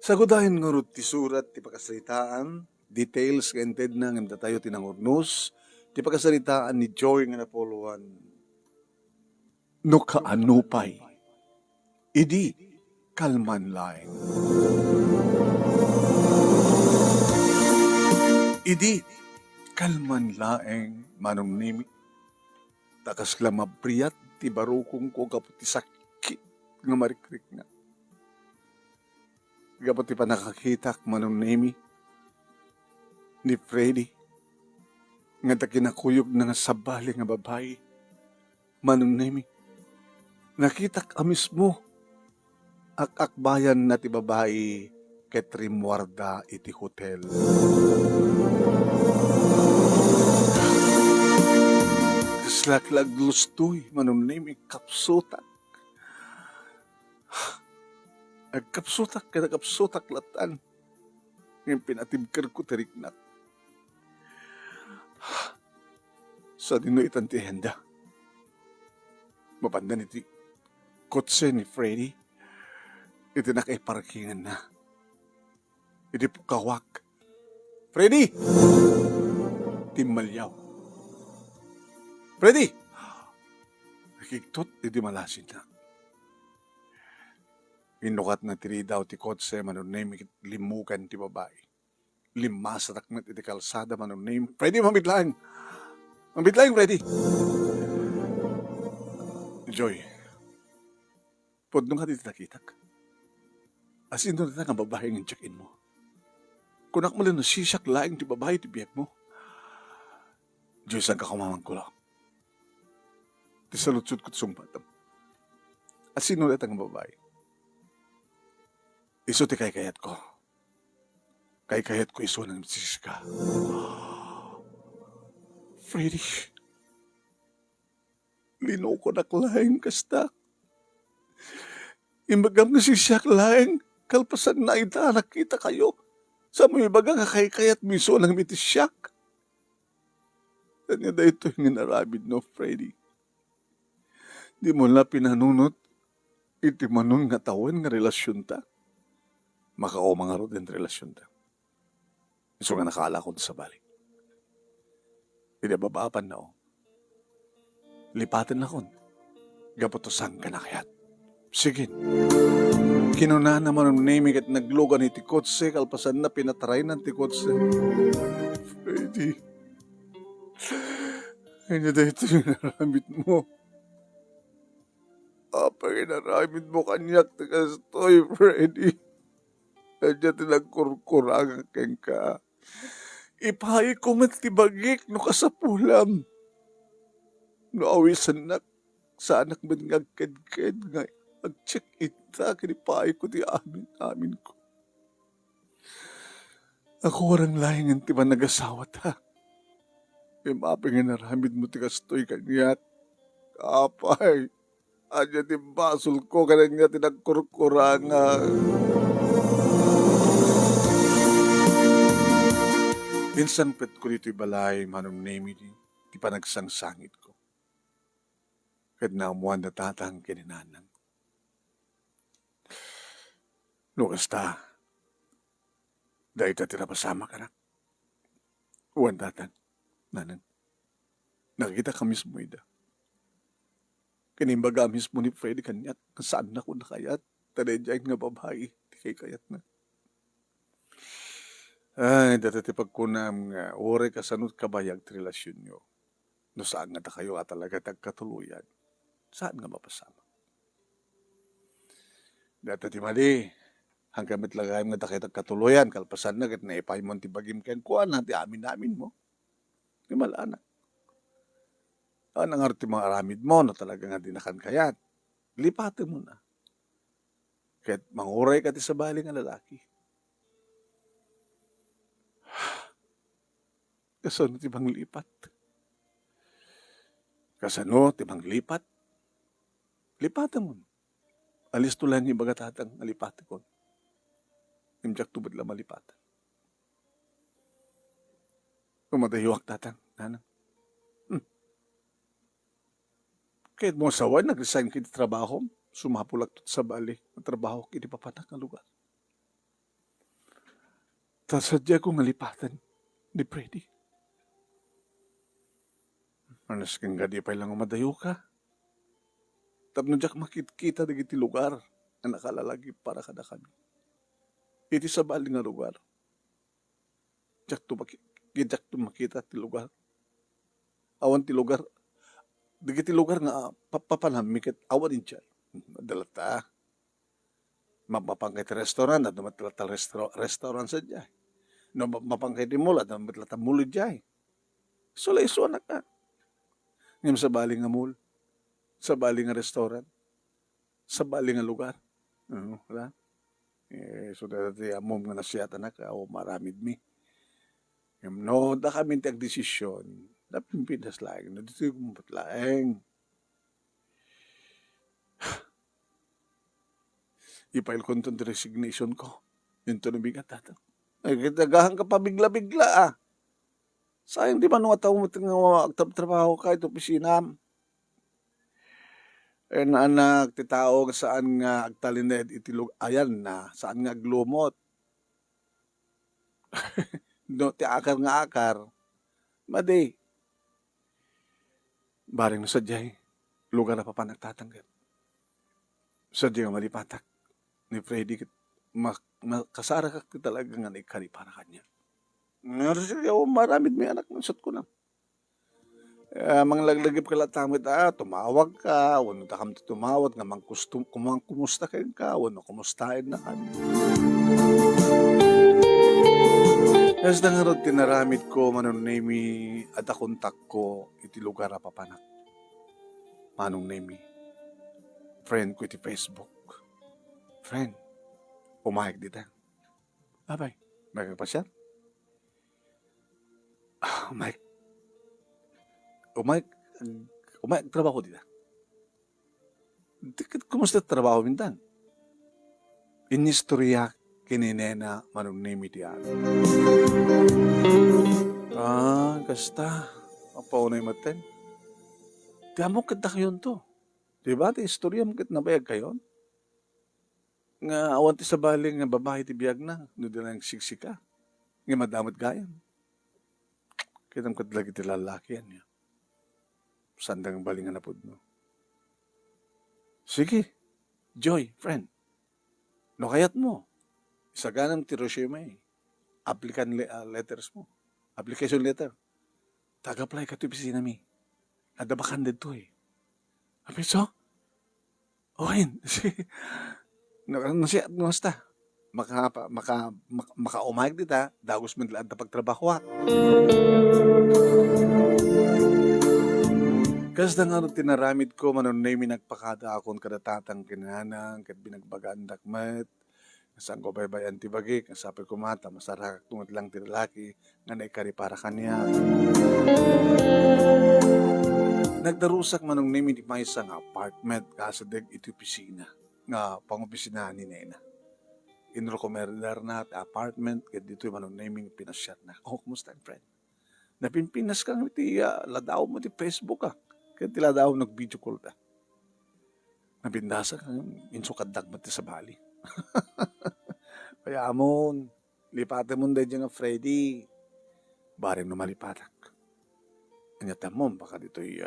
Sagudahin nga ro ti surat ti pakasalitaan, details nga ented na nga tayo tinangurnos, ti pakasalitaan ni Joy nga napuluan. No kaanupay, idi kalman laeng. Idi kalman laeng manong nimi. Takas lamabriyat ti barukong ko kaputi sakit nga marikrik nga. Kaputi pa nakakitak manong nimi ni Freddy nga takinakuyog na nga sabali nga babae. Manong nemi, nakitak amis mo akbayan na ti babae ket rimwarda iti hotel. Kaslaklag lustoy manong nemi kapsutak. Agkapsutak kada kapsutak latan. Ngayon pinatibkar ko tariknak. Sa dino itan ti henda. Mapandan iti kotse ni Freddy. Iti nakaiparkingan na. Iti pukawak. Freddy! Timalyaw. Freddy! Nakiktot iti malasin na. Inukat na tiri daw ti kotse manunay limukan ti babae. Limasarak na iti kalsada manunay. Freddy, mambitlang! Mambitlang, Freddy! Joy, podno nga dito nakitak. As in doon na nga babae ng check-in mo. Kunak mo lang nasisak laing ti babae ti biyak mo. Joy, saan ka kumamang ko lang? Ti salutsud ko't sumpatam. As in doon ang babae. Iso ti kayat ko. Kayat ko iso ng sisika. Freddy, linoko na klaeng kasta. Imbagam na siyak laeng, kalpasan na ita, nakita kayo. Sa mga baga kayat miso ng mitisyak. Kanya da ito yung narabid no, Freddy. Di mo na pinanunot, iti manon nga tawen nga relasyon ta. Makao mga ro din relasyon ta. Iso nga nakaala ko sa balik. Hindi babaapan na o. Lipatan na kon. Gapotosan ka na kayat. Sige. Kinuna naman ang naming at naglugan iti kotse, kalpasan na pinataray ng ti kotse. Freddy. Ano na ito yung naramit mo? Apa yung naramit mo kanyak na kastoy, Freddy? Kanya tinagkurkurangan keng ka. Ipahay ko man tibagik no kasapulam. No awisan na sa anak man ngagked-ked nga mag-check ita kinipahay ko di amin ko. Ako warang lahingan ti man nag-asawa ta. May mapingin naramid mo ti kastoy kanyat. Kapay, anya ti basol ko kanya tinagkurkurangan. Minsan pet ko dito'y balay manong name ti panagsangsangit ko. Kad naamuan na tatang kininanang. Lukas ta, dahil ta tinapasama ka na. Uwan tatang, nanan. Nakikita ka mismo ida. Kinimbaga mismo ni Freddy kanyat, saan na ko nakayat, tanedyain nga babae, di kay kayat na. Ay, datatipag ko na nga, ore kasanot kabayag relasyon nyo. No saan nga kayo at talaga tagkatuluyan. Saan nga mapasama? Datatipali, hanggang mitlagay nga takay tagkatuluyan, kalpasan na, kat naipay mo ti bagim ken kuan, hati amin mo. Di malana. Ang arti mga aramid mo, na talaga nga dinakan kayat. Lipatin mo na. Kahit manguray ka ti sa bali nga lalaki. Kasano ti bang lipat? Kasano ti bang lipat? Lipatan mo. Alis tulan ni bagatatang alipati ko. Imjak tubad lang malipatan. Kumadahiwak tatang, nanang. Kahit mo asawan, nag-resign kiti trabaho, sumapulak sa bali, ang trabaho kiti papatak ng lugar. Tasadya ko ngalipatan ni Freddy. Manas kang gadi pa lang umadayo ka. Tapno jak makikita dagiti lugar na nakalalagi para kada kami. Iti sa bali nga lugar. Jak to makita ti lugar. Awan ti lugar. Dagiti lugar nga papanamikit awan din siya. Dalata. Mapapangkay ti restaurant at matlata restaurant sa dyan. No, mapangkay ti mall at matlata mall dyan. So, laiso anak ka. Ngayon sa bali nga mall, sa bali nga restaurant, sa bali nga lugar. Wala? So, dati amom nga nasiyat anak ka, o maramid mi. No, da kami tiyag desisyon, napimpinas lang, no, dito yung kumpatlaeng. Ipail ko itong resignation ko. Yung tunubigat tatang. Ay, kitagahan ka pa bigla-bigla ah. Sayang di ba nung ataw mo trabaho ka ito opisina? Eh na anak, ti tao saan nga agtalined itilog, ayan na, saan nga aglumot. No, ti akar nga akar. Madi. Baring no sadyay, lugar na pa nagtatanggap. Sadyay nga malipatak. Ni Freddy, kasara ka talaga nga naikari para kanya. Maramid may anak ng sat ko na. Manglaglagip ka lang tamit, tumawag ka, wano takam tumawag, nga kumusta kayo ka, wano kumustahin na kami. As na nga rin tinaramid ko, manong name at akontak ko, iti lugar na papanak. Manong name friend ko iti Facebook. Friend, pumayag dito. Abay, may kagpasyan? Umayag trabaho dito. Kumusta trabaho mintan? Inistorya kininena manong name iti ano. Kasta. Mapaunay maten. Di mo kita kayon to. Diba? Di istorya mo kit nabayag kayon. Nga awan ti sa baling nga babae ti biyag na. No di lang siksika. Nga madamot gayan. Kitang kadlagi ti lalaki yan. Sandang balingan na po no. Sige. Joy, friend. No kayat mo. Isaganam ti resume. Applicant letters mo. Application letter. Tag-apply ka to opisina mi. Adabakan dito eh. Sabi so? Okay. Nasta. Maka-umayag dita. Dagos man laan ta pagtrabaho. Kas na nga tinaramid ko, manon na yung nagpakada akong kadatatang kinanang, kat binagbagaan dakmat, kasang ko baybayan tibagi, kasabi ko mata, masarak tungat lang tinalaki, nga naikari para kanya. Nagdarusak manong name ni Maisa nga apartment, kasadig iti opisina, nga pangopisina ni Nena. Inrokomerdar na at apartment, kat dito yung manong naming pinasyat na. Oh, kumusta friend? Napinpinas kang iti ladaw mo ti Facebook Kaya tila daw nag-video call ta. Nabindasa kang insukadag mati sa bali. Kaya amon, lipatan mo dahil nga Freddy. Bareng na malipatak. Anyatan mo, baka dito'y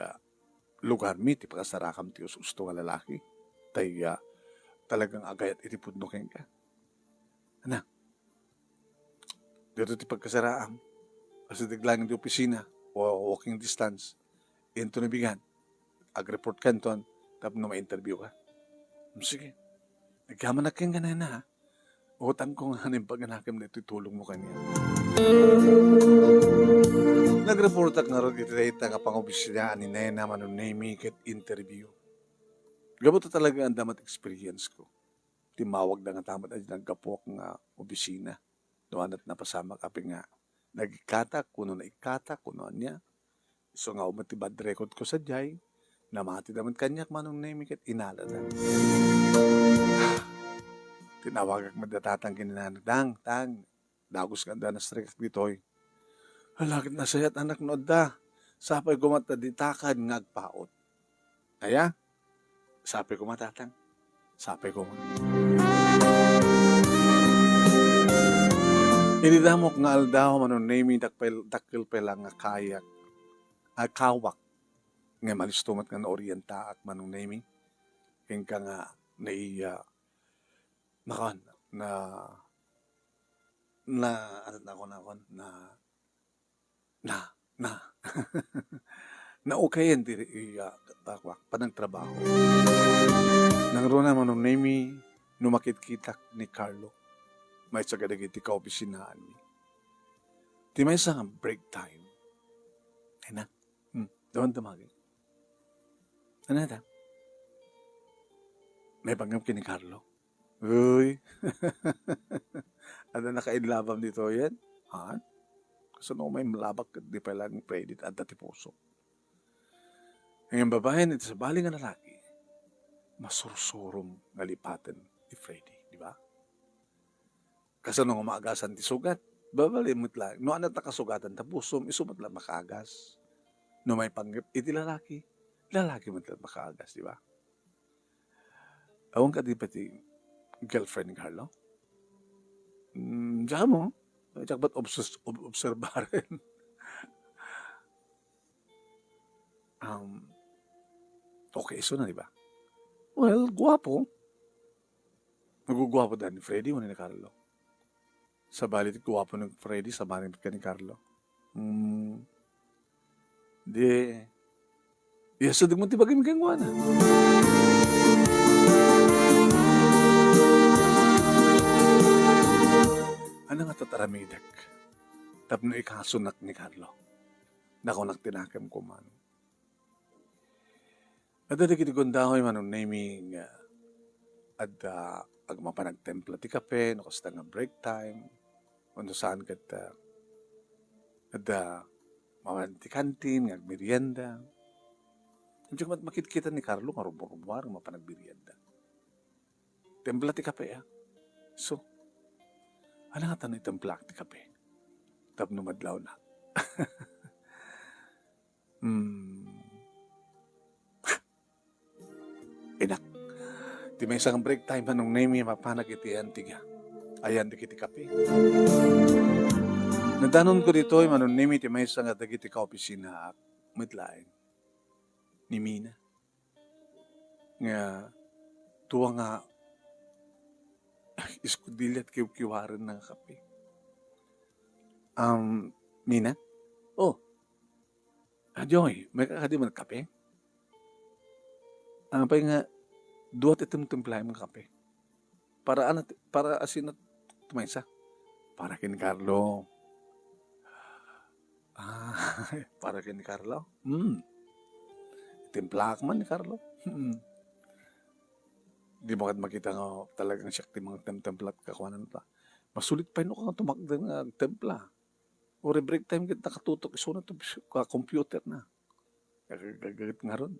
lugar mi, ti pagkasarakam ti ususto nga lalaki. Tay talagang agayat itipudno kayo ka. Anak, dito ti pagkasaraam. Kasi tiglang di opisina, o walking distance. Into nabigan, ag-report ka nton, tapos na ma-interview ka. Sige, nagkaman na kayong ganay na, utang ko nga ng pag-anakim na ito'y tulong mo kanya. Nag-report ak nga rin ito nga pang-opisina ni Nena manunay ket interview. Gabot talaga ang damat experience ko. Timawag na nga tamat ay nagkapok nga opisina. Doon at napasama kapi nga, nag-ikatak, kuno na ikatak, kuno niya. So nga umatibad record ko sa jay, namati naman kanyak manong name ket inala na. Tinawag ak madatatang kinanang, tang, dagos ganda na strike ditoy. Halakit na sayat anak no da, sapay kumata ditakan ngagpaot. Aya, sapay kumatatang, sapay kumat. Inidamok nga aldaw manon name dakkel pela nga kayak kawak nga malistumat nga na orienta at manong naming ken ka nga naiya nakon na ano na ako na na na na okayen diri iya takwak panang trabaho nang runa manong name numakit kitak ni Carlo may sa kadagiti ka opisinaan mi ti may sa break time ay na dawan tamagin ano na may panggap kini Carlo uy ano nakainlabam dito yan ha kasi no may malabak di pa lang credit at dati puso ngayon babae nito sa bali nga lalaki masursurom nga lipatan ni Freddy di ba kasi nung umaagasan ti sugat babalimot lang no anat nakasugatan ta puso isumat lang makaagas no may panggap iti lalaki mo lang makaagas di ba awang ka di pati girlfriend ni Carlo diyan mo Tsak ba't obserbarin? Okay, so na, di ba? Well, guwapo. Nagugwapo dahil ni Freddy o ni Carlo. Sa balit guwapo ng Freddy, sa balit ka ni Carlo. Di, yes, di mo tibagin kang wana. Ano nga tataramidak? Tapno ikasunak ni Carlo. Nakunak tinakam ko man. At dati kundahoy manong naming at agmapanagtempla ti kape, nakasta nga break time, kung saan kat at mawan ti kantin, ngag merienda. Hindi ko makikita ni Carlo, marumbar, mapanagmerienda. Templa ti kape, So, ano nga tanong templa ti kape? Tapno madlaw na. Inak. Di may isang break time anong name mapanag iti antiga. Ayan di kiti kape. Nadanon ko dito manong name iti may isang dagiti ka opisina at mitlaing ni Mina. Nga tuwa nga iskudilat kiw-kiwaran ng kape. Mina? Oh. Joy, may kakadi mo ng kape? Pa nga, duwat itong templahe mga kape. Para asin at tumaysa. Para kin Carlo. Para kin Carlo? Templak man ni Carlo. Di mo makita nga talagang siya ti mga templat kakuanan pa. Masulit pa ino ka tumakda nga templa. O break time kita nakatutok iso na ito computer na. Gagagit nga ron.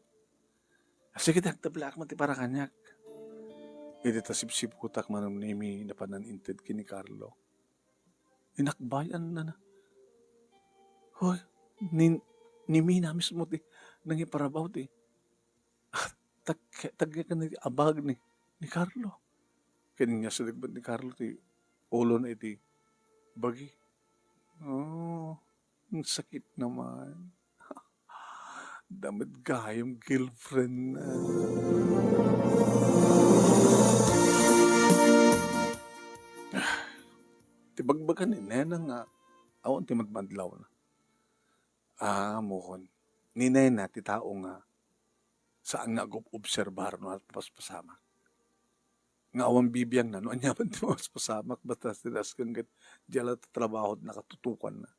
Sige, nagtablak man ti para kanyak. Iti tasip-sip kutak manong nimi na pananinted kini Carlo. Inakbayan na. Hoy, nimi na mismo ti nangiparabaw ti. Tagya ka na abag ni Carlo. Kanya sa ligbad ni Carlo ti ulo na iti bagi. Ang sakit naman. Damit gayong girlfriend na. Tibagbagan ni Nena nga. Awan ti magmadlaw na. Mohon. Ni Nena ti tao nga saan nga obserbar no at paspasamak. Nga awan bibiyang na no anyaman ti paspasamak basta silas kang diyala trabaho na katutukan na.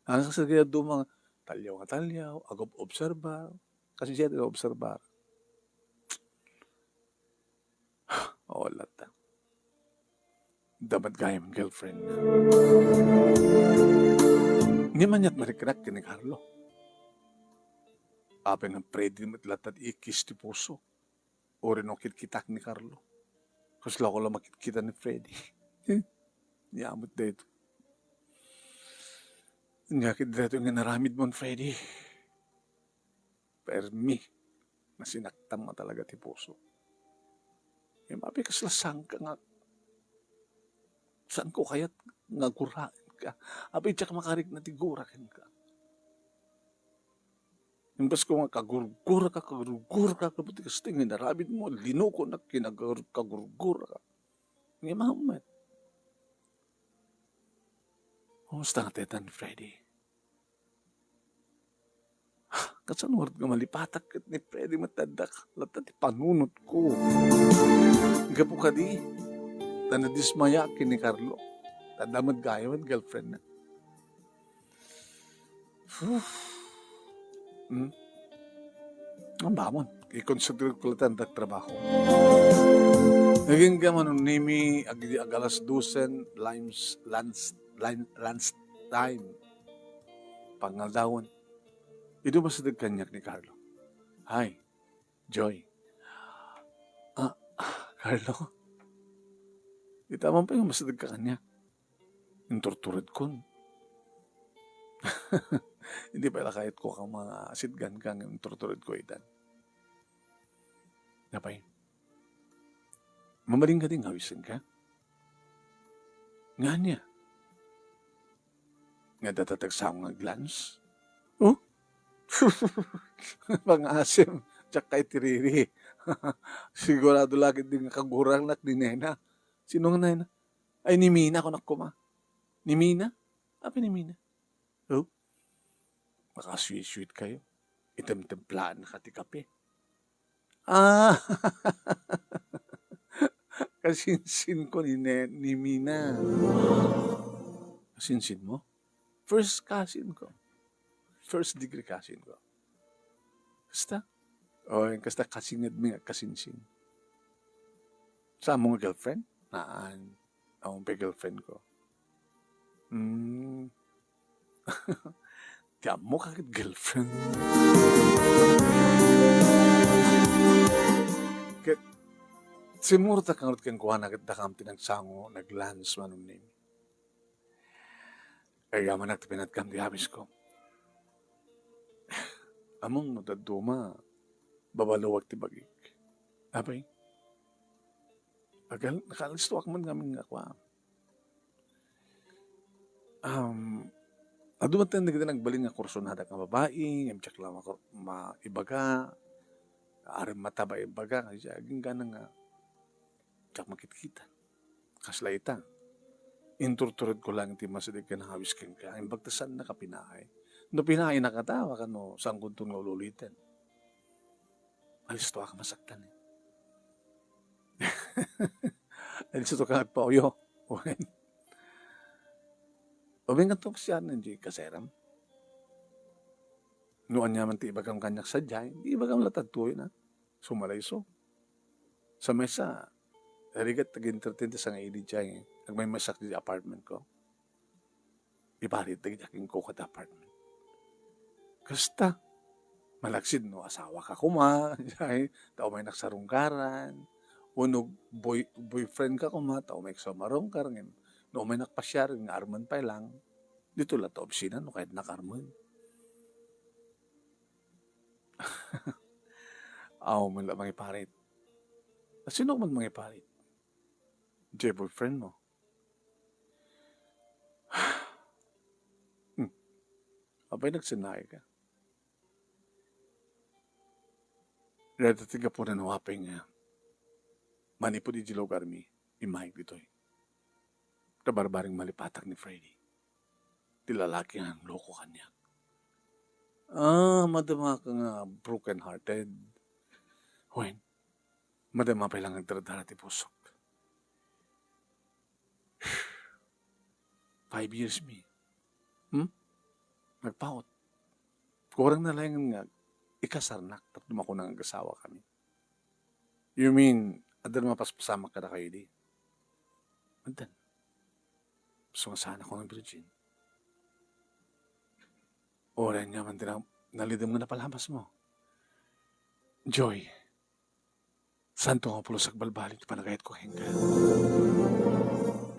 Ang kasagaya dumang talyaw, agop obserbar. Kasi siya tayo obserbar. Wala ta. Dapat gaya mong girlfriend. Hindi man ya't marikrak ni Carlo. Apeng ang predi matlat at ikis ti puso. O rin ang kitkitak ni Carlo. Kasi lang ko lang makikita ni Freddy. Niyamot dito. Ngakit dito nga naramid mo, Freddy. Permi, na sinaktan mo talaga ti puso. Mapikas lasang ka nga. Saan ko kaya't nga gurain ka. Apay tsak makarik na tigurakin ka. Imbas ko nga kagurgura ka, kabuti ka sa tingin, narabid mo, linuko na kagurgura ka. Nga mahamat. Kumusta nga tetan, Freddy? Kasan word nga malipatak kat ni Freddy matadak. Lata ti panunot ko. Gapo ka di. Tanadismaya ni Carlo. Tandamad gayawan girlfriend na. Ang bamon. I-consider ko lang ang trabaho. Naging gaman nung nimi agalas dusen lunch time. Pangaldawon. Ito ba sa kanyak ni Carlo? Hi, Joy. Carlo? Itaman pa yung masadag ka kanya. Yung tortured ko. Hindi pala kahit ko kang mga asidgan kang yung tortured ko itan. Napay. Mamaling ka din hawisin ka? Nga niya. Nga datatagsa nga glance? Oh? Pang-asim. Tsak kay tiriri. Sigurado lagi din kagurang nak ni Nena. Sino nga Nena? Ay, ni Mina ko nakuma. Ni Mina? Apa ni Mina? Oh? Makasweet-sweet kayo. Item-templaan na kati kape. Kasinsin ko ni Mina. Kasinsin mo? First cousin ko. First degree cousin ko. Kasta? O, kasta kasingad mi nga kasinsin. Sa mong girlfriend? Naan. Ang girlfriend ko. Kaya mo kakit girlfriend. Kaya, simuro ta kang kang kuha na kita tinagsango, nag-lance manong name. Ay, yaman at pinatkan di habis ko. Among mataduma, babalawag ti bagik. Abay, nakalisto ako man namin nga kwa. Adumatan na kita nagbalin nga kurso na nga babae, yung tsak lang maibaga, aram mataba ibaga, kasi aging gana nga, tsak makikita. Kaslaita. Inturturad ko lang ti masadig ka na hawis kang ka, yung bagtasan na kapinahay. No pinahay nakatawa ka no, saan kuntong nga ululitin. Alisto ka masaktan eh. Alisto ka at pauyo. Obeng nga siya ng kaseram. Noon niya man ti ibagam kanyak sadyay, di ibagam latad tuyo na. Sumalayso. Sa mesa, harigat tag-entertain sa nga ili dyan. Nagmay masak di apartment ko. Iparit tag-jaking ko kat apartment. Kasta, malaksid no, asawa ka kuma, tao may naksarungkaran, unog boyfriend ka kuma, tao may nagsamarungkaran, no may nakpasyar, nga arman pa lang, dito lang to obsina, no kahit nakarman. Aw, man lang mga iparit. Sino man mga iparit? Diyan boyfriend mo. Abay nagsinay ka. Rada tiga po na nawapay nga. Manipod di lugar mi, imahig dito eh. Kabarbaring malipatak ni Freddy. Di lalaki nga ang loko kanya. Madama ka nga broken-hearted. When? Madama pa lang nagdradara ti pusok. 5 years mi. Nagpaot. Kurang na lang nga ikasarnak tapos dumako nang agasawa kami. You mean, adan mapaspasama ka na kayo di? Adan. So, sana ko ng virgin. Oran nga man din nalidam nga na palabas mo. Joy, santo nga pulo sa balbalik panagayat ko hingga.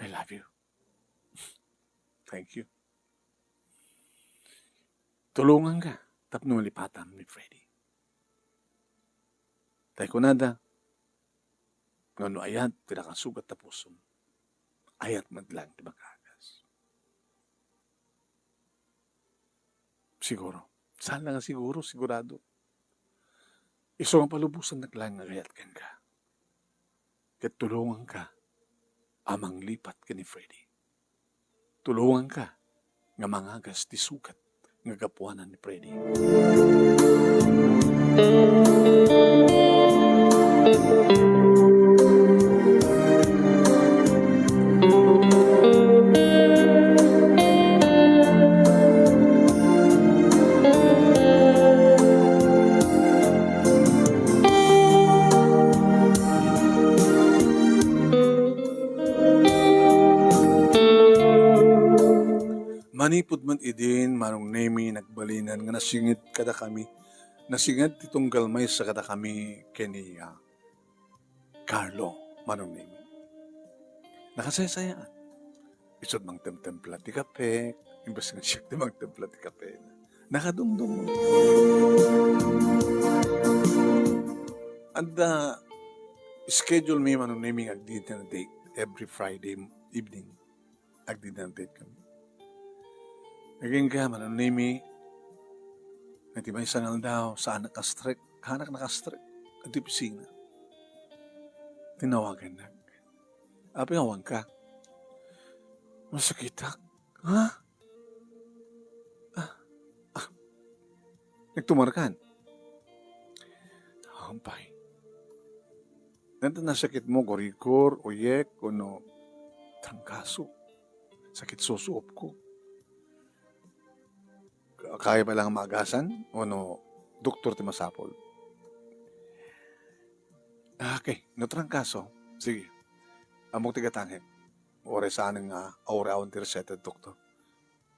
I love you. Thank you. Tulungan ka. Tapno malipatan ni Freddy. Tay ko nada. Ngano ayat, pinakasugat na puso. Ayat madlang di magagas. Siguro. Sana nga siguro, sigurado. Iso nga palubusan naglang nga gayat kan ka. Kat tulungan ka, amang lipat ka ni Freddy. Tulungan ka, nga mangagas ti sukat, nga gapuanan ni Freddy. Manipod man idin, manong nemi, nagbalinan, nga nasingit kada kami, nasingit itong galmay sa kada kami kini Carlo, manong nemi. Nakasaysayaan. Isod mang templa ti kape, imbes nga siya ti mang templa ti kape. Nakadumdum mo. And schedule me manong nemi agdi na date every Friday evening. Agdi na date kami. Naging ka, mananimi, natibay sangal daw, sa anak kastrek, kanak nakastrek, at pisina. Tinawagan na. Api awang ka. Masakitak. Ha? Nagtumarkan. Hampay. Nanto nasakit mo, korikor, uyek, no, trangkaso. Sakit susuop ko. Kaya ba lang magasan? O no, doktor ti masapol? Okay, no trangkaso. Sige. Amok ti katangit. Ore saan nga aura-awan ti reseta doktor.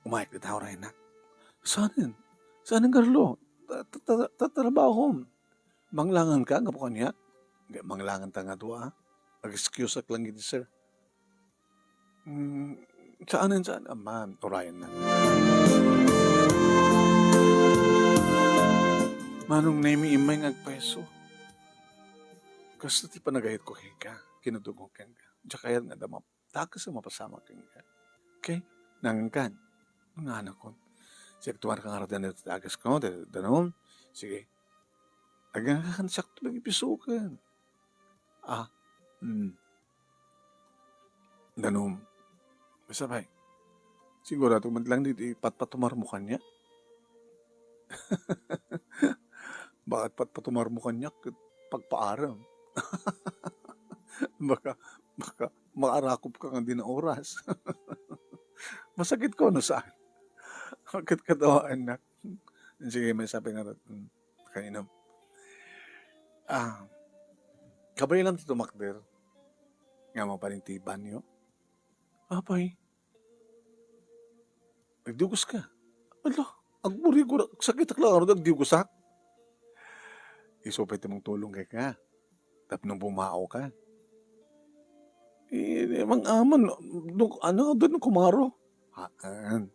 Umayag ti tao rin na. Saan? Saan Carlo? Tatrabaho ko. Manglangan ka, nga po kanya? Manglangan ta nga doa. Mag-excuse ak lang iti sir. Saan? Ma'am, orayan na. Manong nemi imay ngagpeso. Kasto ti panagayat ko ka, kinudugong ka. Diya kaya nga damap, takas ang mapasama ka. Okay? Nangangan. Mga anak ko. Sige, tuwar ka nga rin na tagas ko, danon. Sige. Agangan sakto lang ipisukan. Danon. Masabay. Siguro ito man lang dito ipatpatumar mo kanya. Bakit patpatumar mo kanya pagpaaram? baka makarakop ka nga din ng oras. Masakit ko, no saan? Bakit katawaan na? Sige, may sabi nga kanina. Kabay lang ito makder. Nga mo pa rin tiban nyo. Apay. Nagdugos ka. Ala, agburi ko, sakit lang, nagdugos ha? Isupay mong tulong kay ka. Tapos bumao ka. Mang aman, doon kumaro. Haan.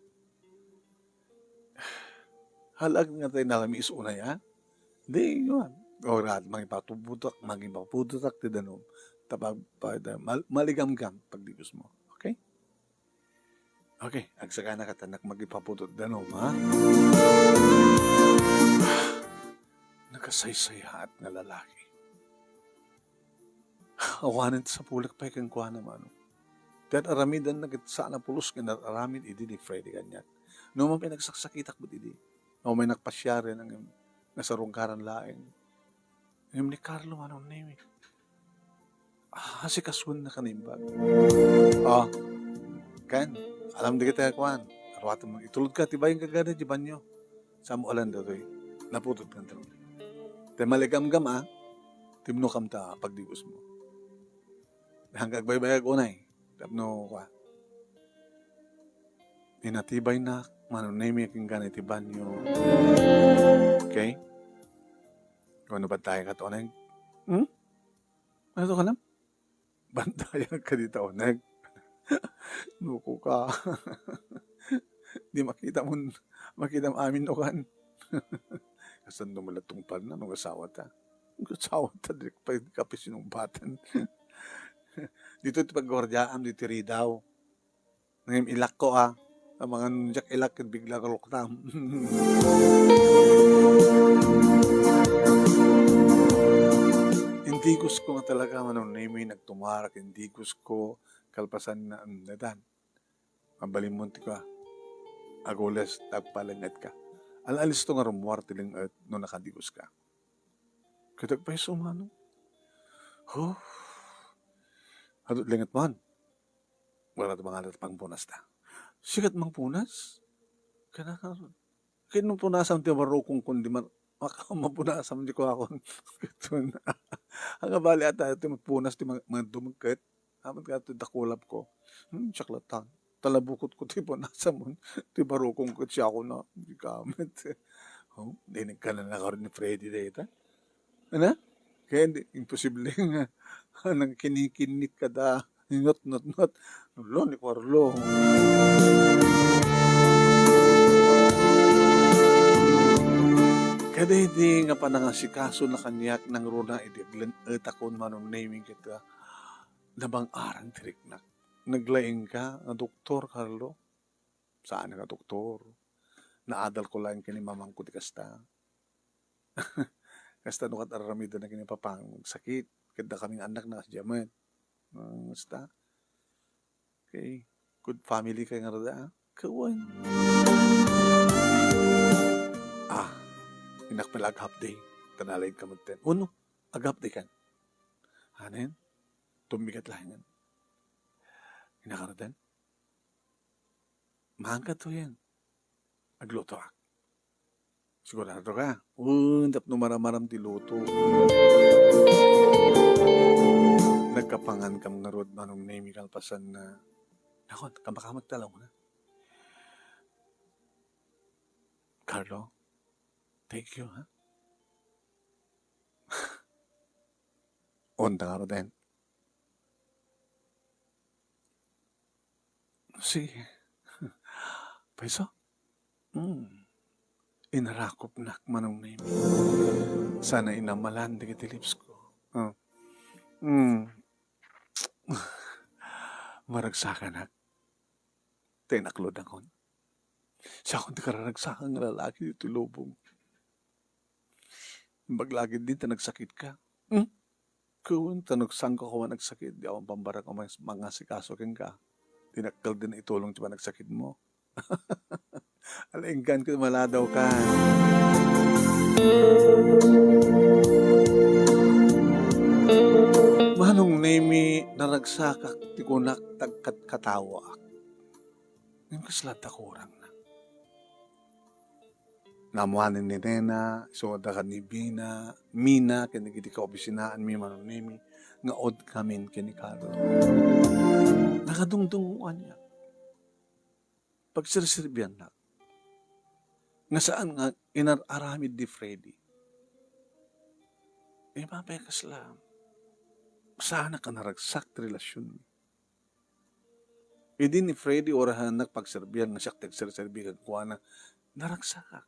Halag nga tayo nalami isunay, ha? Di, yun. Orat, magipaputak, ti danom. Tapag, maligam-gam, pagdigos mo. Okay? Okay, agsaka na katanak magipaputot danom, ha? Nakasaysayat na lalaki. Awanan sa pulak pa kang kuha naman. Dahil aramidan na sana pulos ka na aramid idi ni Freddy kanyan. No man pinagsaksakitak mo idi. No may nagpasyari ng nasarungkaran laing. Yung ni Carlo, anong name? Si Kasun na kanimbag. Kan, alam di kita kuhan. Arwatan mo, itulod ka, tibayin ka gana, di banyo. Sa mo alam daw naputod ka ito. Te maligam-gam timno kam ta pagdigos mo. Hanggang baybayag unay. Tapno ka. Inatibay na, manunay king ganit ibanyo. Okay? Kung ano ba tayo ka to, onay? Ano to ka lang? Bantayan ka dito, onay. Nuko ka. Di makita mo amin o kan. Kasan dumalatong pa na, nung asawa ta. Nung asawa ta, direk pa kapis yung batan. Dito ito pag-gordyaan, dito rin daw. Ngayon ilak ko Ang mga nunjak ilak bigla ka loktam. Hindi gusto nga talaga manong name nagtumarak, hindi gusto kalpasan na andadan. Mabalimunti ka, agoles, tagpalangat ka. Alalis to nga rumuar tiling earth no nakadigos ka. Kadag pa yung sumano. Oh, hadot lingat man. Wala ito mga alat pang punas ta. Sikat mang punas? Kanakaroon. Kaya nung punasan ti baro kung kundi man, mapunasan di ko ako. Ang bali ata ito magpunas ti mga dumagkit. Amat ka ito dakulap ko. Tsaklatan. Talabukot ko ti punasan mo. Ti baro kung siya ako na. Di kamit. Oh, dinig ka na nakaroon ni Freddy dito. Ano? Kaya hindi, imposible nga. Nang kinikinit ka da. Not. Nulo ni Carlo. Kada hindi nga pa nangasikaso na kanyak ng runa idiglan at akon manong naming kita nabang arang tirik na. Naglaing ka, na doktor, Carlo. Saan ka doktor? Naadal ko lang kini mamang ko di kasta. Kasta nukat aramida na kinipapang sakit. Kada kaming anak na jaman. Basta. Okay. Good family kayo nga rada. Kawan. Inak pala ag day. Tanalay ka magten. Uno, ag day kan. Hanin? Tumigat lahangan. Inakaratan? Mahangkat to yan. Agluto ak. Sigurado ka. Undap numaramaram ti luto. Nagkapangan kam nga rod manong name kalpasan na nakon, kampakamag talaw na. Carlo, thank you, ha? Onda nga rin. Sige. Paiso? Inarakop na manong name. Sana inamalan di kiti lips ko. Maragsakan na. Tinaklod akon. Siya akong tikararagsakan ng lalaki dito lubong. Baglagid din ta nagsakit ka. Kung tanugsang ko kung nagsakit, di akong pambarak o mga sikaso kang ka. Tinakal din na itulong di ba nagsakit mo. Alinggan ko maladaw ka. Manong nemi naragsakak ti kunak tagkat katawa. Ngayon kaslat kurang na. Namuhanin ni Nena, isoda ka ni Bina, Mina, kinigiti ka obisinaan mi manong nemi, nga od kamin kinikado. Nakadungdunguan niya. Pagsirsirbiyan na. Nga saan nga inararamid di Freddy. Mapekas lang. Sana ka naragsak relasyon mi. Hindi ni Freddy orahan nagpagserbiyan nga siya tagserserbiyan kuha na naragsak ka.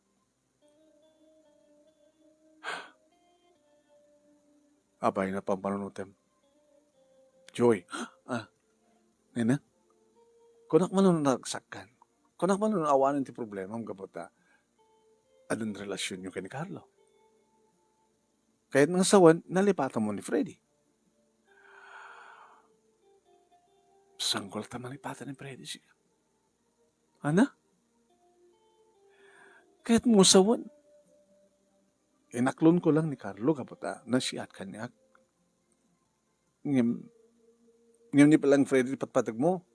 Abay na pampanunutem. Joy. Nena? Kunak man naragsak ka. Kunak man awanan ti problema ang kapata. Anong relasyon nyo kay ni Carlo? Kahit ng sawan, nalipatan mo ni Freddy. Sanggol ta malipatan ni Freddy siya. Ana? Kahit mo sawan, inaklon ko lang ni Carlo kapata na siya at kanyak. Ngayon ni palang Freddy patpatag mo.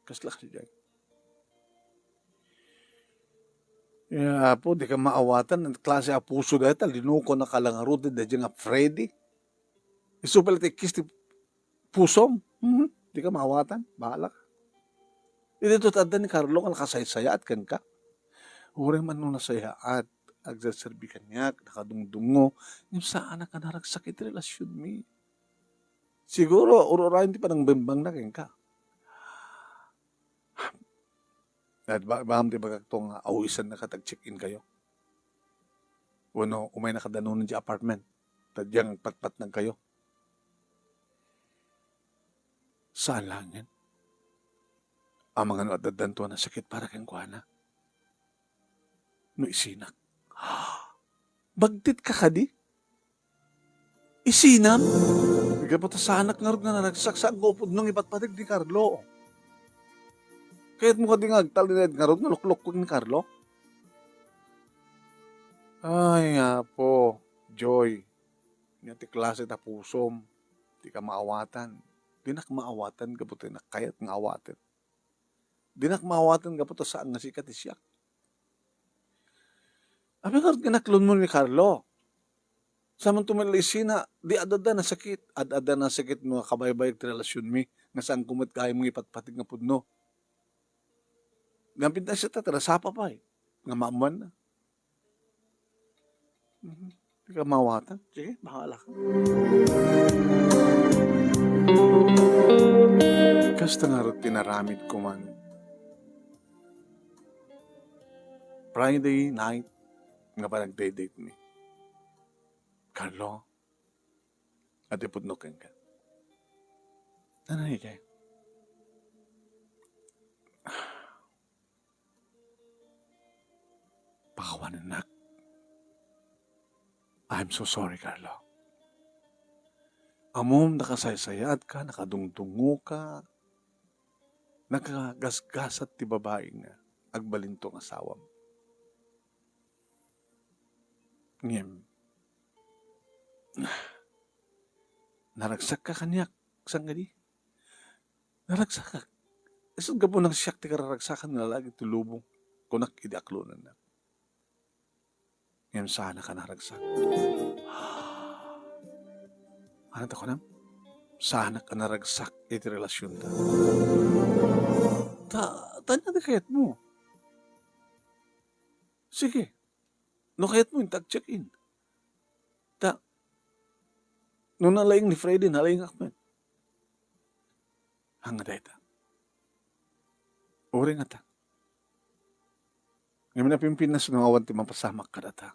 Kaslak siya. Po, di ka maawatan. Ang klase a puso dahil, linuko na kalangaro din dahil nga Freddy. Isupal ti kiss ti pusom. Di ka maawatan. Bahala ka. Dito tanda ni Carlo kung nakasaysayaat kan ka. Uri man nung nasayaat. Agsaserbi ka niya, nakadungdungo. Yung saan na ka naragsakit relasyon mi. Siguro, ururahin ti pa ng bimbang na kan ka. At baham di ba itong awisan na katag-check-in kayo? Uno, umay nakadanunan di apartment. Tadyang patpat ng kayo. Saan lang yan? Ang mga no at dadanto na sakit para kang kuana. No isinak. Bagtit ka kadi? Isinam? Bigla po ta sa anak nga rin nga nagsaksag gopod nung ipatpatig ni Carlo. Kaya't mo ka di nga agtalinad nga rin naluklok ko ni Carlo. Ay nga po, Joy. Nga ti klase ta pusom. Di ka maawatan. Di na maawatan kaputi na kayat nga awatin. Di na maawatan kaputi saan nga sikat isyak. Abi nga ginaklon mo ni Carlo. Saman tumalasina, di adada na sakit. Adada na sakit no kabaybayag ti relasyon mi. Nga saan kumot kaya mong ipatpatig nga pudno. Gampit na siya tatarasapa pa eh. Nga maaman na. Di ka maawatan. Sige, bahala ka. Kasta nga rin tinaramid ko man. Friday night, nga pa nag-date mi. Carlo, at ipudnokin ka. Nanay kayo. Pakawanan nak. I'm so sorry, Carlo. Amom nakasaysayat ka, nakadungtungo ka, nakagasgasat ti babae nga, agbalintong asawam. Ngem, naragsak ka kanyak, sanggadi. Naragsak ka. Isang gapo ng siyak ti kararagsakan na lagi tulubong, kunak idaklunan na. Ngem sana ka naragsak. Ano ta ko nam? Sana ka naragsak iti relasyon ta. Tanya na kayat mo. Sige. No kayat mo yung tag-check-in. No nalayang ni Freddy, nalayang akman. Hanga dahi ta. Uri nga ta. Ngayon na pimpinas ng awan ti mapasamak ka data.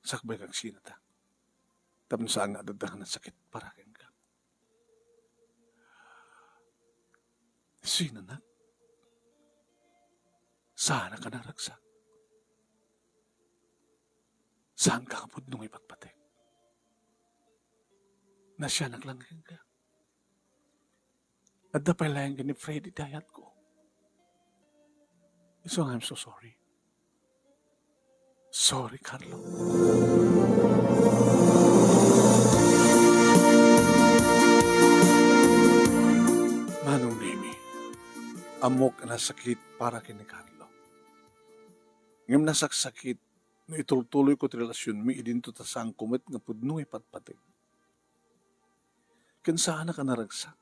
Sakbay kang sina ta. Tapos saan nga dadahan ng sakit para kang ka. Sina na? Sana ka naragsak. Saan ka kapod nung ipagpatik? Na siya naglanggang ka. At napalayang ka ni Freddy dayat ko. So I'm so sorry. Sorry, Carlo. Manong Nemi, amok na sakit para kini Carlo. Ngam nasaksakit, no ituloy ko relasyon mi idinto ta sang kumit nga pudno ipatpatig. Kansana ka naragsak.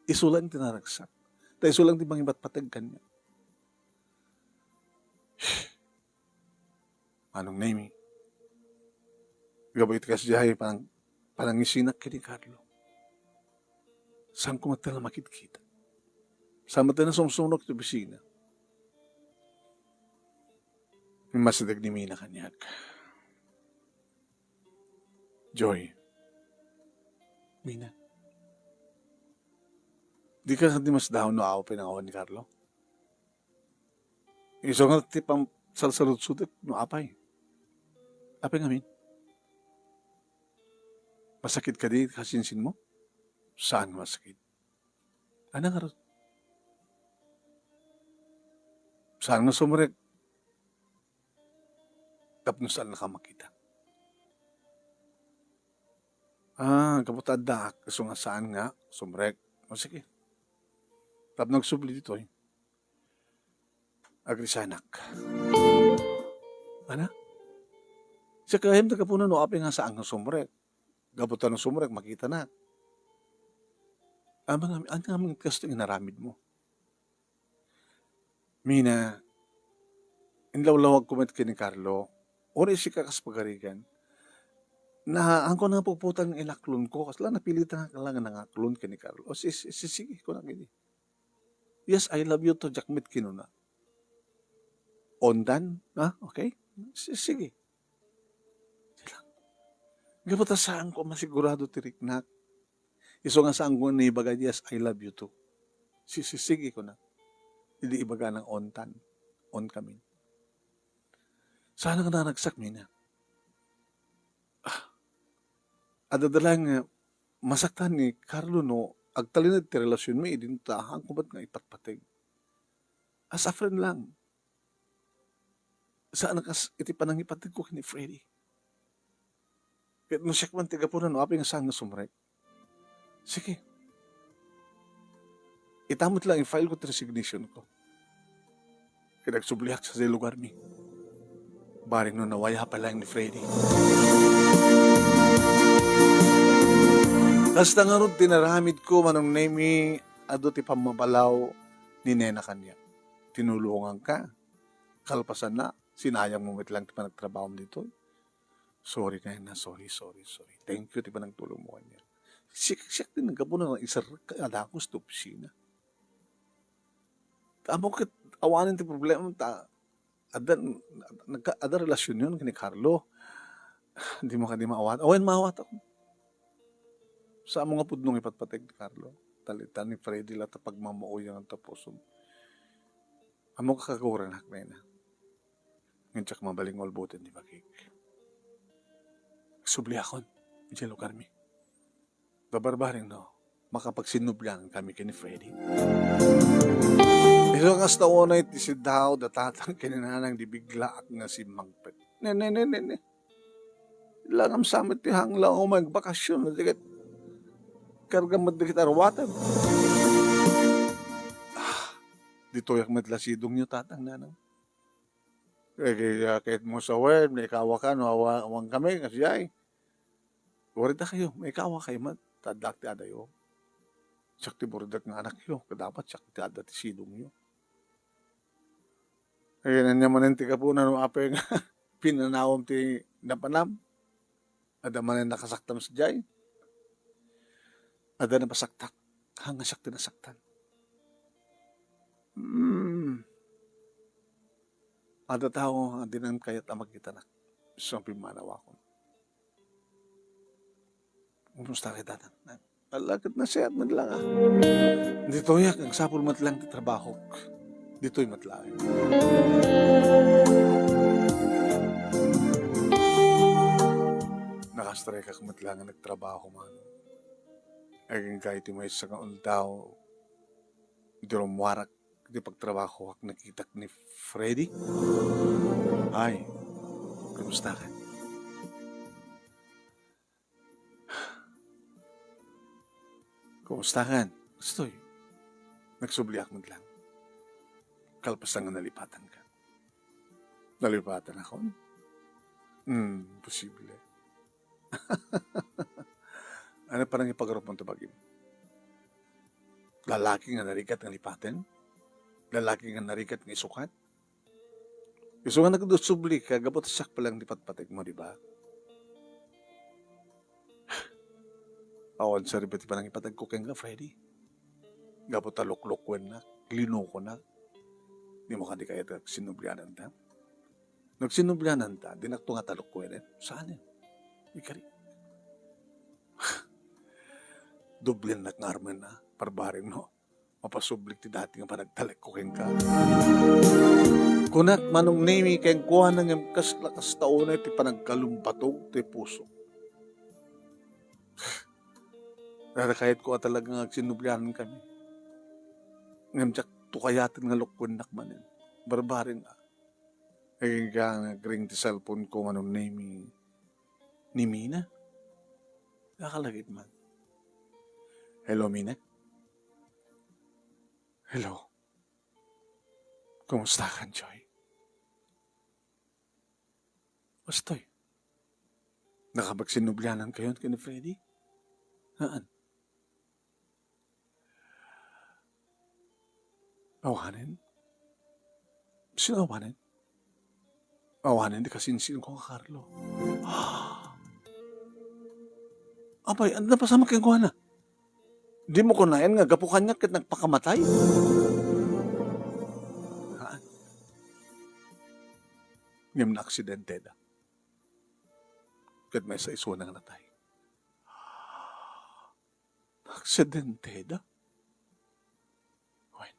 Isulang tinaragsak. Ta isulang ti bang ipatpatig kanya. Manong Nemi, gabay tikas dihay parang isinak kini Carlo. Saan ko matala makit-kita? Sama tayo na sumsunok sa bisina. Masadag ni Mina kanyak. Joy. Mina. Di ka di mas dahon no ako pinangawan ni Carlo? Iso nga tipang salsalot-sutik no apay. Apay ngamin. Masakit ka di kasinsin mo? Saan masakit? Ano nga rin? Saan nga sumurek? Tapos saan nakamakita? Kaputadak. So nga saan nga sumurek? O sige. Tapos nagsubli dito eh. Agrisanak. Ano? Sa kahim na kapunan no apay nga saan nga sumurek. Gabutan ng sumurek, makita na. Ang aming kasto yung naramid mo. Mina, inlawlawag kumat kini Carlo, ori si kakas pagarigan, na ang ko na puputan ng ilaklon ko, kasla napilitan ka lang ng aklon kini Carlo. O sige ko na gini. Yes, I love you to jakmit kinuna. Ondan, okay? Sige. Silang. Gapata saan ko masigurado tiriknak. Iso nga saan ko ni ibaga, yes, I love you too. Sige ko na. Hindi ibaga ng on kami. Sana ka na nagsak mi na. Adadalang masaktan ni Carlo no, agtalinad ti relasyon mi, idintahan ko ba't nga ipatpateg. As a friend lang. Saan nakas iti panang ipateg ko kini Freddy. Kahit no siya man tiga po na no, aping saan nga sumrek. Sige. Itamot lang, i-file ko ti resignation ko. Kaya nagsubliak sa lugar mi. Baring no nawaya pa lang ni Freddy. Kasta nga ron tinaramid ko manong nemi ado ti pamabalaw ni Nena kanya. Tinulungan ka. Kalpasan na. Sinayang mo lang ti pa nagtrabaho mo dito. Sorry Nena, sorry. Thank you ti pa nagtulong mo kanya. Siyak din nagkapunan ng isar kadakos to opisina. Amo kat awanin ti problema ta. Ada relasyon yun kini Carlo. Hindi mo ka di maawat. Awen maawat ako. Sa amo nga pudnong ipatpateg ni Carlo. Talitan ni Freddy lata pagmamuoy ang tapusom. Amo ka kakaguran hak na yun. Ngansak mabaling walbutin di bakik. Subli akon. Diyan lugar mi. Babarbaring no. Makapagsinublan kami kini Freddy. Isang astaon na iti si Daw datatang kininanang di bigla at nga si Magpet. Ne. Langam samit ti hangla o magbakasyon. Digat karga madikit arwatan. Dito yak matlasidong nyo tatang nanang. Kahit mo sa web, may kawa ka, no, awang kami, kasi ay. Warita kayo, may kawa kayo, tadak ti adayo. Siyak ti buridak ng anak yo, kadapat siyak ti adat ti sidong nyo. Kaya nanyaman ti kapunan, no, apeng pinanawam ti napanam. Ada man nakasaktam sa jay. Ada na pasaktak, hanga siyak ti nasaktan. Ada tao ang dinan kayat amag kita na isang pimanawa ko. Kumusta kayo datan? Alagad na siya at madlang ah. Dito yak, ang sapul matlang ti trabaho. Dito'y matlang. Nakastray ka kumatlang ang nagtrabaho man. Aging kahit may isa ka undaw, di rumwarak, di pagtrabaho ak nakitak ni Freddy. Ay, kumusta ka? Kumusta ka? Gusto'y. Nagsubliak mo lang. Kalpas nga nalipatan ka. Nalipatan ako? Posible. Ano parang ipagarup mo tabagin? Lalaki nga narikat ng lipaten? Lalaki nga narikat ng isukat? Gusto nga nagdusubli ka, gabot sak palang dipatpatig mo, di ba? Awan sa ribet pa nang ipatag ko keng ka, Freddy. Gabot talok-lokwen na, lino ko na. Di mo ka di kaya nagsinublianan ta. Nagsinublianan ta, dinakto nga talok-kwen. Saan yan? Ikari. Dublin na ngarmen na, parbaring no. Mapasublik ti dati nga panagtalek ko keng ka. Kunat manong nemi keng kuha nang yung kaslakas taon na iti panagkalumpatog ti puso. Dara kahit ko talagang sinublianan kami. Ngamjak tukayatin nga lukwin nakmanin. Barbarin na. Ay nga nagring ti cellphone ko manong nemi ni Mina. Nakalagit man. Hello, Mina? Hello. Kumusta ka, Joy? Bastoy. Nakapagsinublianan kayo ni Freddy? Haan? Awanin? Sino awanin? Awanin di kasinsin ko ka, Carlo. Abay, ano na pasama kayong kuha na? Di mo kunayan nga, gapukan niya kat nagpakamatay. Haan? Ngayon na aksidente da. Kat may sa iso nang natay. Aksidente da. Wen.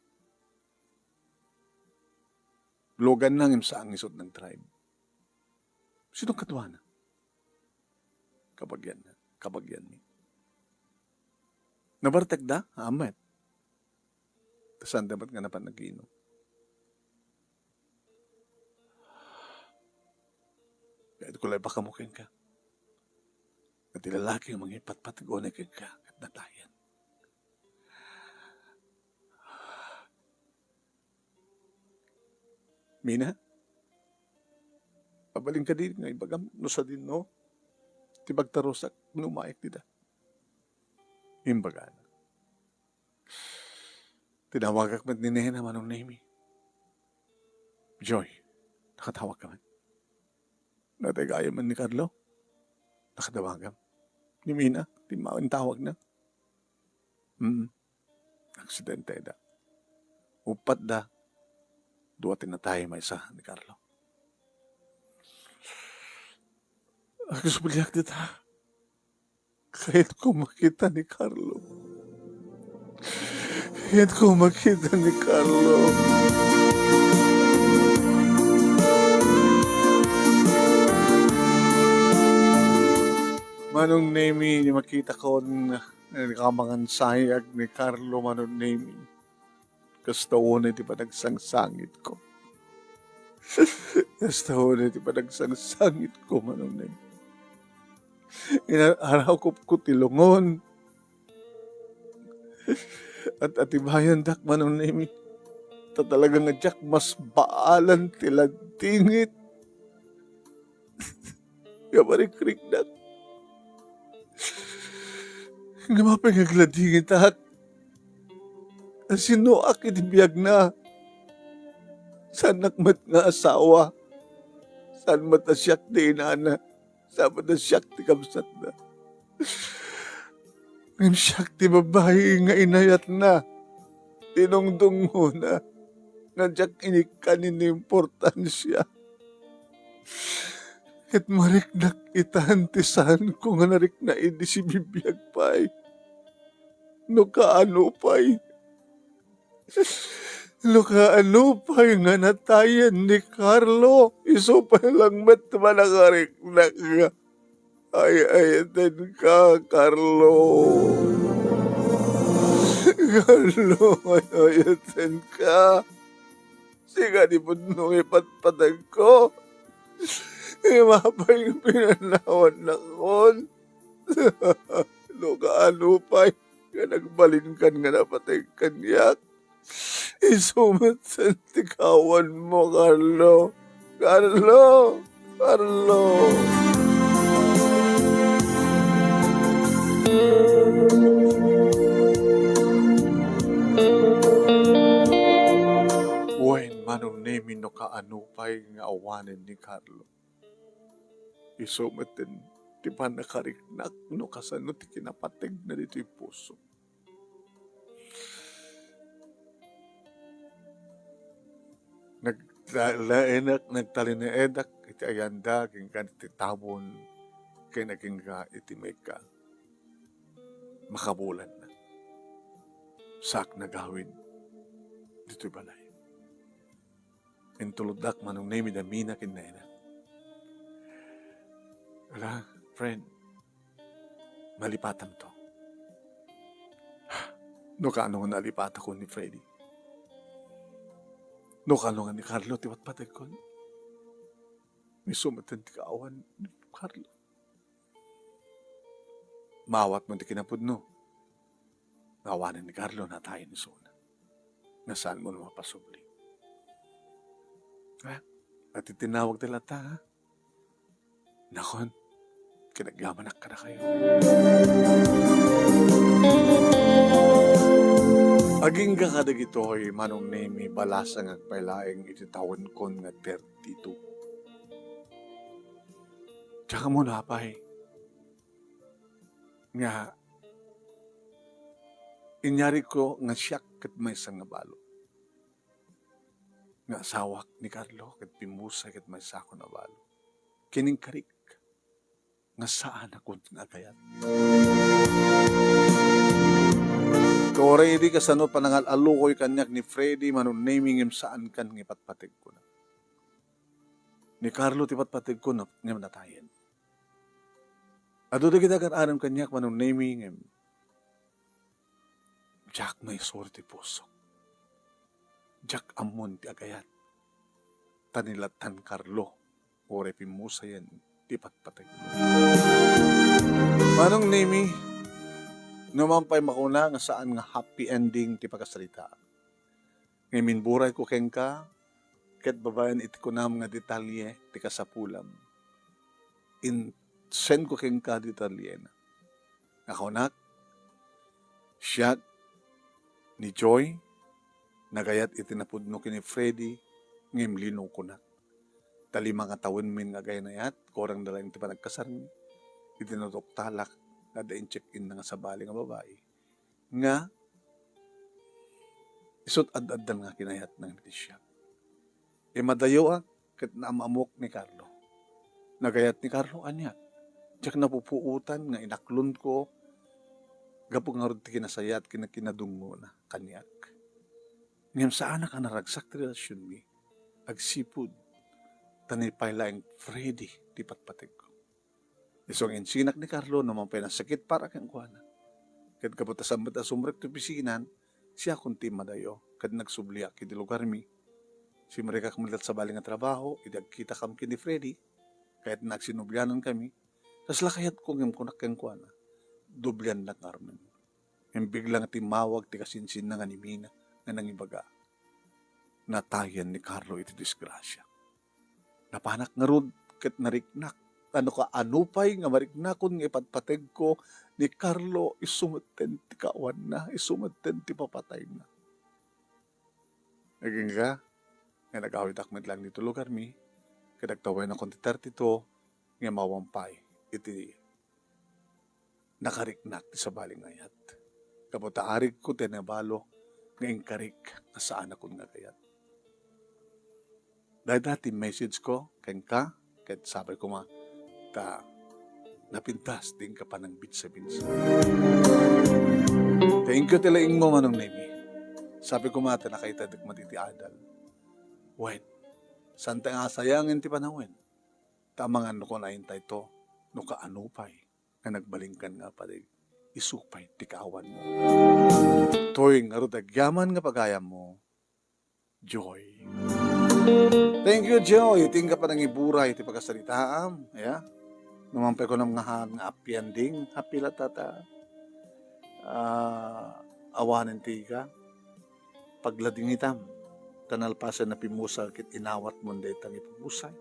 Logan nang sa ang isot ng tribe. Sino kadwa na? Kabagyan na. Kabagyan ni. Nabartag da? Amet. Tasan dapat nga napan nag-inom. Kaya ko lang baka mukin ka. At ilalaki ang mga ipatpatigonay ka at natayan. Mina, pabaling ka din nga ibagam no sa din no. Tibag tarosak numaik dida. Imbaga na. Tinawag ak ni Nena manong name. Joy, nakatawag ka man. Natagaya man ni Carlo. Nakatawagam. Ni Mina, timawin tawag na. Aksidente da. Upat da. Duwatin na tayo may isa ni Carlo. Ako subilyak dita. Kahit ko makita ni Carlo. Kahit ko makita ni Carlo. Manong Nemi, ni makita ko na nakamangan sayag ni Carlo Manong Nemi. Kastaon di pa nagsangsangit ko. Kastaon di pa nagsangsangit ko Manong Nemi. Inaraw ko tilungon. At atibayan dak Manong Nemi. Talagang adyak mas baalan tila tingit. Kabari krik dak. Nga mapangagladingit at sino akit biyag na san nakmat nga asawa san matasyak di inana san matasyak ti kamsat na ngam syak ti babae nga inayat na tinongdong mo na nga jak inikanin ni importansya ket mariknak itantisan ko nga narik na idi si bibiyag pay. No kaano pay. No kaano pay nga natayan ni Carlo. Iso pa lang mat manangariknak nga. Ay-ayatin ka, Carlo. Carlo, ay-ayatin ka. Siga di po nung ipatpatag ko. Mapay yung pinanawan na kon. Ano pa'y nagbalin kan nga napatay kanyak. Isumat sa tikawan mo, Carlo. Carlo! Carlo! Wen manong nemi no kaanupay nga awanin ni Carlo. Isumatin, di ba nakariknak no kasano ti kinapatig na dito yung puso. Nagtalinaedak, iti ayanda, king ka iti tabon, kay naging ka iti may ka. Makabulan na. Sak na gawin, dito'y balay. Intuludak manong nemi da mina kinena. Wala, friend. Malipatan to. No kaano nga nalipatan ko ni Freddy. No kaano nga ni Carlo tiwat patay ko. May sumatan ti kaawan ni Carlo. Mawat mo ti kinapod no. Nawanan ni Carlo na tayo ni Sona. Nasaan mo na mapasubli. At itinawag nila ta, ha? Nakon, kinagyamanak ka na kayo. Aging ka kadag ito'y manong nemi balasang agpailaing ititawan kon nga 32. Tsaka mo napay. Nga, inyari ko nga siyak kat may isang nabalo. Nga asawak ni Carlo kat pimusay kat may sako nabalo. Kining karik nga saan akong tinagayat. Kore idi kasano panangal alukoy kanyak ni Freddy manun naming him saan kan ngipatpatig ko na. Ni Carlo tipatpatig ko na ngam natayen. Ado kita kan aram kanyak manun naming him. Jack may sorti puso. Jack amon ti agayat. Tanilatan Carlo. Kore pimusa yan tipatpatig ko. Manong naming naman pa'y makuna nga saan nga happy ending ti pagkasalita. Ngayon buray ko keng ka, ket babayan iti kunam nga detalye ti kasapulam. Send ko keng ka detalye na. Nakunak, siya ni Joy, nagayat iti napudno kini Freddy, ngayon linong kunak. Tali mga tawin min nga gaya na yat, korang dalang ti panagkasarmi, itinutok talak, nadain check-in na nga sa bali nga babae, nga isot ad-addan nga kinayat ng siya. E madayo ket naamamok ni Carlo. Nagayat ni Carlo anya. Diyak napupuutan nga inaklon ko gapong nga rod ti kinasayat kinakinadungo na kanyak. Ngem saan ka naragsak ti relasyon mi? Agsipud tanipay laing Freddy ti patpatig ko. Isong insinak ni Carlo naman pa sakit para kang kuana. Kad kaputasan ba't asumrek to pisinan, siya kunti madayo. Kad nagsubliak kiti lugar mi. Si mereka kamilat sa baling nga trabaho, idagkita kam kini Freddy, kahit nagsinubyanan kami, tas lakayat kong yung kunak kang kuana, dublyan na Carmen. Yung biglang timawag, ti kasinsin na nga ni Mina, na nangibaga. Natayan ni Carlo iti disgrasya. Napanak nga rod, kat nariknak, ano ka anupay nga mariknakon nga ipatpateg ko ni Carlo isumeten ti kawan na, isumeten ti papatay na. Naging ka, nga nag-awit akmet lang dito lugar mi, kadagtaway na konti 32, nga mawampay, iti nakariknak ti sa baling ngayat. Kaputa arig ko tinabalo, ngayong karik, nga saan akong ngagayat. Dahil dati message ko, keng ka, kahit sabi ko ma, ta napintas din ka pa ng bitsa-bitsa. Thank you tilaing mo manong nemi. Sabi ko mata nakaitadik matiti adal. Wen, santa nga sayangin ti panawin. Tamang ano ko na hintay to, no kaanupay, nga nagbalingkan nga palig, isupay ti kaawan mo. Toy nga rudagyaman nga pagayam mo, Joy. Thank you, Joy. Tingka pa nang iburay ti pagkasalitaam. Yeah? Numampay ko ng nga happy ending. Happy latata. Awanin ti ka. Paglading itam. Tanalpasan na pimusal kit inawat mo day tang ipupusay.